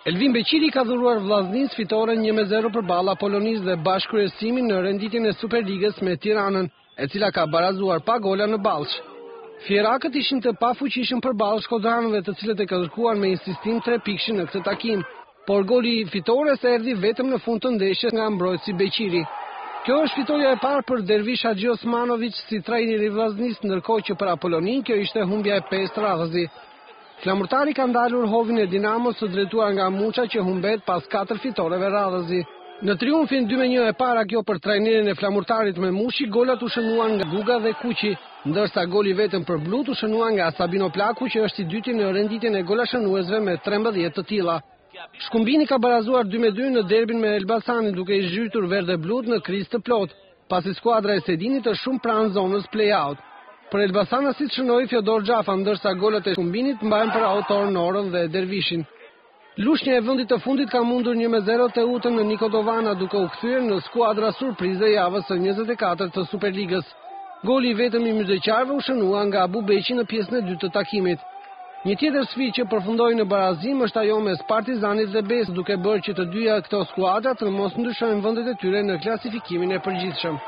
Elvin Beqiri ka dhuruar Vllaznis fitoren 1-0 përballë Apolonisë dhe bashkëkryesimin në renditjen e Superligës me Tiranën, e cila ka barazuar pa gola në Ballsh. Fierakët ishin të pafuqishëm përballë shkodranëve, të cilët e kërkuan me insistim 3 pikshin në këtë takim, por goli fitores erdhi vetëm në fund të ndeshjes nga mbrojtësi Beqiri. Kjo është fitoria e parë për Dervish Haxhi Osmanović si trajneri i Vllaznis, ndërkohë që për Apolonin kjo ishte humbja e 5 radhëzi. Flamurtari ka ndalur hovin e Dinamos së drejtuar nga Muça që humbet pas 4 fitoreve radhëzi. Në triumfin 2-1 e para kjo për trajnerin e Flamurtarit me Mushi, golat u shënuan nga Guga dhe Kuqi, ndërsa goli vetëm për blut u shënuan nga Sabino Plaku, që është i dyti në renditjen e gola shënuesve me 13 të tilla. Shkumbini ka barazuar 2-2 në derbin me Elbasanin, duke i zhytur verdë blut në krizë të plot, pasi skuadra e Sedinit është shumë pranë zonës play-out. Për Elbasanasit shënoi Fjodor Xhafa, ndërsa golat e Shkumbinit mbajnë për autor Norën dhe Dervishin. Lushnja e vendit të fundit ka mundur 1-0 Teutën në Nikodovana, duke u kthyer në skuadra surprizë javës së 24 të Superligës. Goli vetëm i myzeqarëve u shënua nga Abu Beqi në pjesën e dytë të takimit. Një tjetër sfidë që përfundoi në barazim është ajo mes Partizanit dhe Bes, duke bërë që të dyja këto skuadra të mos ndryshojnë vendet e tyre në klasifikimin e përgjithshëm.